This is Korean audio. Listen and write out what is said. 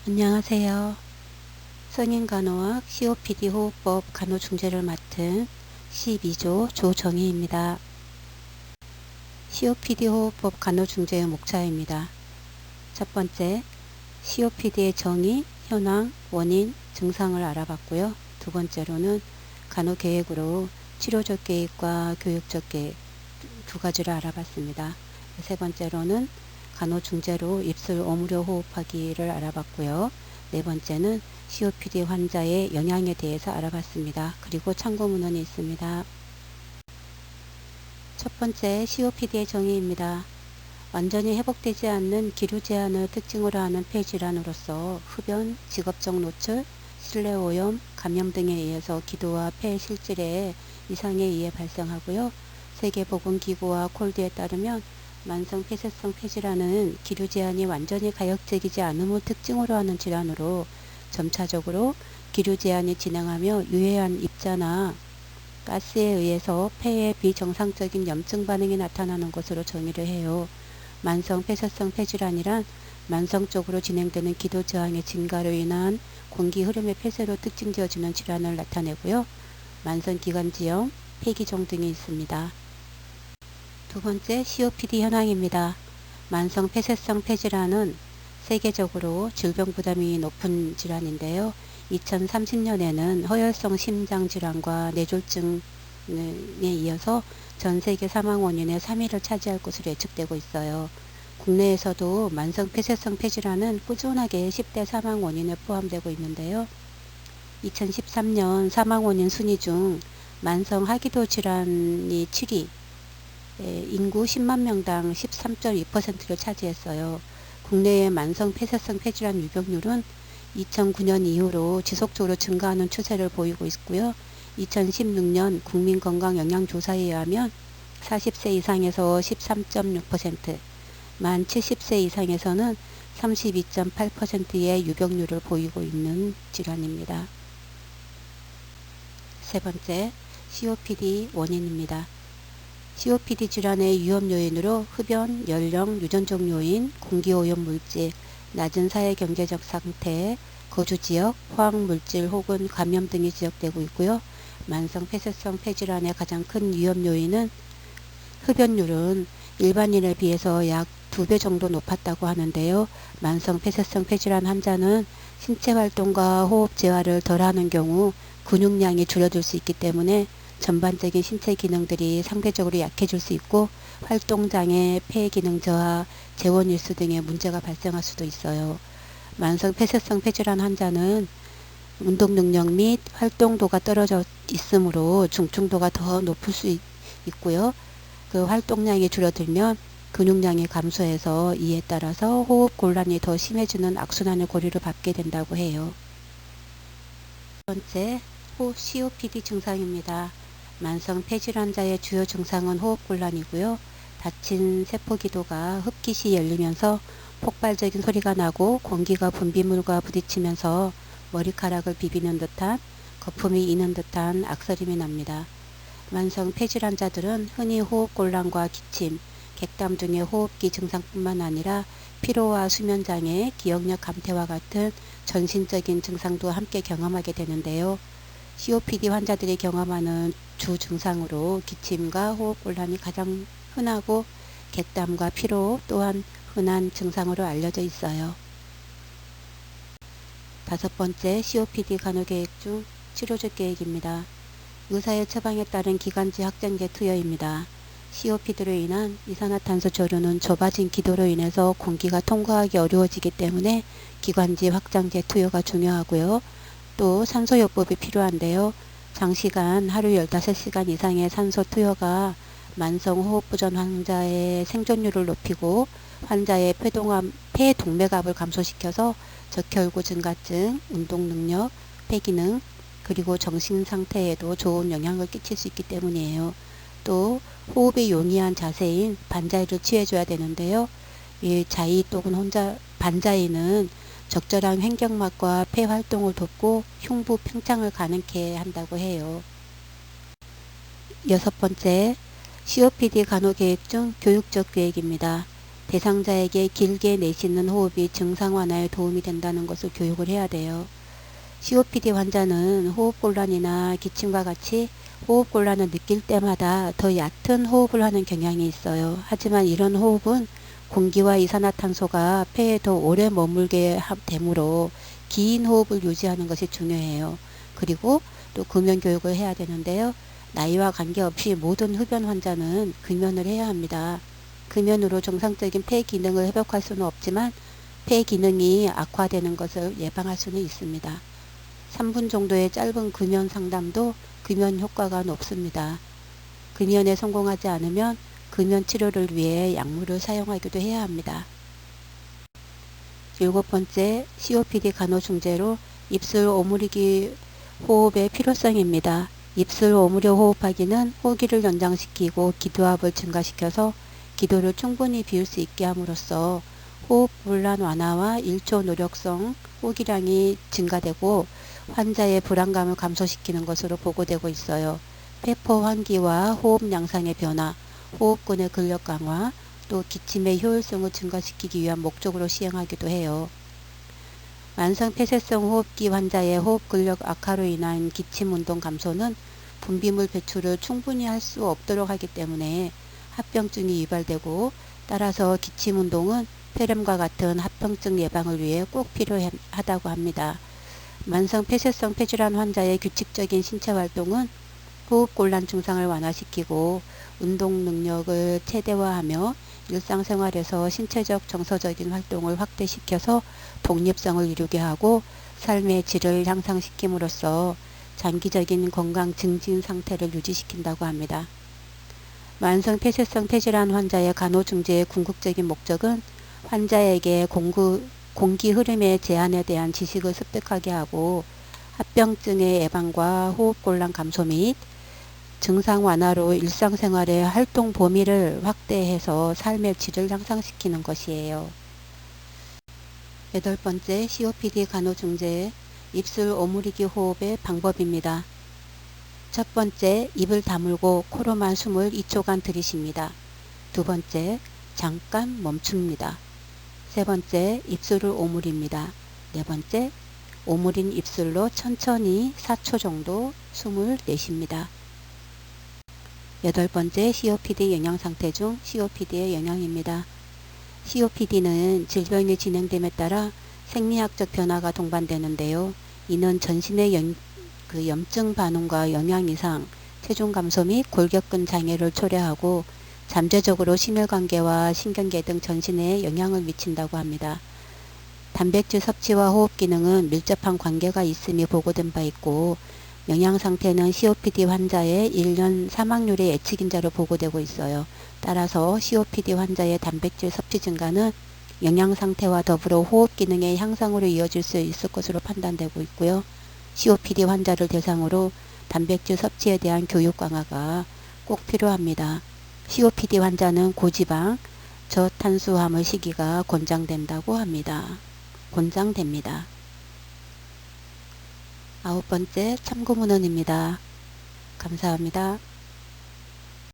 안녕하세요. 성인간호학 COPD 호흡법 간호중재를 맡은 12조 조정희입니다. COPD 호흡법 간호중재의 목차입니다. 첫 번째, COPD의 정의, 현황, 원인, 증상을 알아봤고요. 두 번째로는 간호계획으로 치료적 계획과 교육적 계획 두 가지를 알아봤습니다. 세 번째로는 간호중재로 입술 오므려 호흡하기를 알아봤고요. 네 번째는 COPD 환자의 영양에 대해서 알아봤습니다. 그리고 참고문헌이 있습니다. 첫 번째, COPD의 정의입니다. 완전히 회복되지 않는 기류 제한을 특징으로 하는 폐질환으로서 흡연, 직업적 노출, 실내 오염, 감염 등에 의해서 기도와 폐 실질에 이상에 의해 발생하고요. 세계보건기구와 콜드에 따르면 만성 폐쇄성 폐질환은 기류 제한이 완전히 가역적이지 않음을 특징으로 하는 질환으로 점차적으로 기류 제한이 진행하며 유해한 입자나 가스에 의해서 폐에 비정상적인 염증 반응이 나타나는 것으로 정의를 해요. 만성 폐쇄성 폐질환이란 만성적으로 진행되는 기도 저항의 증가로 인한 공기 흐름의 폐쇄로 특징지어지는 질환을 나타내고요. 만성기관지염, 폐기종 등이 있습니다. 두 번째, COPD 현황입니다. 만성 폐쇄성 폐질환은 세계적으로 질병 부담이 높은 질환인데요. 2030년에는 허혈성 심장질환과 뇌졸중에 이어서 전 세계 사망 원인의 3위를 차지할 것으로 예측되고 있어요. 국내에서도 만성 폐쇄성 폐질환은 꾸준하게 10대 사망 원인에 포함되고 있는데요. 2013년 사망 원인 순위 중 만성 하기도 질환이 7위, 인구 10만 명당 13.2%를 차지했어요. 국내의 만성 폐쇄성 폐질환 유병률은 2009년 이후로 지속적으로 증가하는 추세를 보이고 있고요. 2016년 국민건강영양조사에 의하면 40세 이상에서 13.6%, 만 70세 이상에서는 32.8%의 유병률을 보이고 있는 질환입니다. 세 번째, COPD 원인입니다. COPD 질환의 위험 요인으로 흡연, 연령, 유전적 요인, 공기오염 물질, 낮은 사회 경제적 상태, 거주지역, 화학물질 혹은 감염 등이 지적되고 있고요. 만성 폐쇄성 폐질환의 가장 큰 위험 요인은 흡연율은 일반인에 비해서 약 2배 정도 높았다고 하는데요. 만성 폐쇄성 폐질환 환자는 신체 활동과 호흡 재활을 덜하는 경우 근육량이 줄어들 수 있기 때문에 전반적인 신체 기능들이 상대적으로 약해질 수 있고 활동장애, 폐 기능 저하, 재원 일수 등의 문제가 발생할 수도 있어요. 만성 폐쇄성 폐질환 환자는 운동 능력 및 활동도가 떨어져 있으므로 중증도가 더 높을 수 있고요. 그 활동량이 줄어들면 근육량이 감소해서 이에 따라서 호흡 곤란이 더 심해지는 악순환의 고리를 밟게 된다고 해요. 두 번째, COPD 증상입니다. 만성 폐질 환자의 주요 증상은 호흡 곤란이고요. 닫힌 세포기도가 흡기 시 열리면서 폭발적인 소리가 나고 공기가 분비물과 부딪히면서 머리카락을 비비는 듯한 거품이 이는 듯한 악설림이 납니다. 만성 폐질 환자들은 흔히 호흡 곤란과 기침, 객담 등의 호흡기 증상뿐만 아니라 피로와 수면장애, 기억력 감퇴와 같은 전신적인 증상도 함께 경험하게 되는데요. COPD 환자들이 경험하는 주 증상으로 기침과 호흡 곤란이 가장 흔하고 객담과 피로 또한 흔한 증상으로 알려져 있어요. 다섯 번째, COPD 간호계획 중 치료적 계획입니다. 의사의 처방에 따른 기관지 확장제 투여입니다. COPD로 인한 이산화탄소 저류는 좁아진 기도로 인해서 공기가 통과하기 어려워지기 때문에 기관지 확장제 투여가 중요하고요. 또 산소요법이 필요한데요. 장시간 하루 15시간 이상의 산소 투여가 만성호흡부전 환자의 생존율을 높이고 환자의 폐동맥압을 감소시켜서 적혈구 증가증, 운동능력, 폐기능, 그리고 정신상태에도 좋은 영향을 끼칠 수 있기 때문이에요. 또 호흡이 용이한 자세인 반자이를 취해줘야 되는데요. 이 자이 또는 반자이는 적절한 횡격막과 폐 활동을 돕고 흉부 팽창을 가능케 한다고 해요. 여섯 번째, COPD 간호 계획 중 교육적 계획입니다. 대상자에게 길게 내쉬는 호흡이 증상 완화에 도움이 된다는 것을 교육을 해야 돼요. COPD 환자는 호흡곤란이나 기침과 같이 호흡곤란을 느낄 때마다 더 얕은 호흡을 하는 경향이 있어요. 하지만 이런 호흡은 공기와 이산화탄소가 폐에 더 오래 머물게 되므로 긴 호흡을 유지하는 것이 중요해요. 그리고 또 금연 교육을 해야 되는데요. 나이와 관계없이 모든 흡연 환자는 금연을 해야 합니다. 금연으로 정상적인 폐 기능을 회복할 수는 없지만 폐 기능이 악화되는 것을 예방할 수는 있습니다. 3분 정도의 짧은 금연 상담도 금연 효과가 높습니다. 금연에 성공하지 않으면 금연 치료를 위해 약물을 사용하기도 해야 합니다. 7번째, COPD 간호 중재로 입술 오므리기 호흡의 필요성입니다. 입술 오므려 호흡하기는 호기를 연장시키고 기도압을 증가시켜서 기도를 충분히 비울 수 있게 함으로써 호흡곤란 완화와 1초 노력성 호기량이 증가되고 환자의 불안감을 감소시키는 것으로 보고되고 있어요. 폐포 환기와 호흡 양상의 변화, 호흡근의 근력 강화, 또 기침의 효율성을 증가시키기 위한 목적으로 시행하기도 해요. 만성 폐쇄성 호흡기 환자의 호흡 근력 악화로 인한 기침 운동 감소는 분비물 배출을 충분히 할 수 없도록 하기 때문에 합병증이 유발되고, 따라서 기침 운동은 폐렴과 같은 합병증 예방을 위해 꼭 필요하다고 합니다. 만성 폐쇄성 폐질환 환자의 규칙적인 신체 활동은 호흡곤란 증상을 완화시키고 운동 능력을 최대화하며 일상생활에서 신체적 정서적인 활동을 확대시켜서 독립성을 이루게 하고 삶의 질을 향상시킴으로써 장기적인 건강 증진 상태를 유지시킨다고 합니다. 만성 폐쇄성 폐질환 환자의 간호중재의 궁극적인 목적은 환자에게 공기 흐름의 제한에 대한 지식을 습득하게 하고 합병증의 예방과 호흡곤란 감소 및 증상 완화로 일상생활의 활동 범위를 확대해서 삶의 질을 향상시키는 것이에요. 8번째, COPD 간호중재 입술 오므리기 호흡의 방법입니다. 첫 번째, 입을 다물고 코로만 숨을 2초간 들이쉽니다. 두 번째, 잠깐 멈춥니다. 세 번째, 입술을 오므립니다. 네 번째, 오므린 입술로 천천히 4초 정도 숨을 내쉽니다. 8번째, COPD 영양상태 중 COPD의 영향입니다. COPD는 질병이 진행됨에 따라 생리학적 변화가 동반되는데요. 이는 전신의 염증 반응과 영양 이상, 체중 감소 및 골격근 장애를 초래하고 잠재적으로 심혈관계와 신경계 등 전신에 영향을 미친다고 합니다. 단백질 섭취와 호흡 기능은 밀접한 관계가 있음이 보고된 바 있고, 영양 상태는 COPD 환자의 1년 사망률의 예측인자로 보고되고 있어요. 따라서 COPD 환자의 단백질 섭취 증가는 영양 상태와 더불어 호흡 기능의 향상으로 이어질 수 있을 것으로 판단되고 있고요. COPD 환자를 대상으로 단백질 섭취에 대한 교육 강화가 꼭 필요합니다. COPD 환자는 고지방, 저탄수화물 식이가 권장된다고 합니다. 권장됩니다. 9번째, 참고문헌입니다. 감사합니다.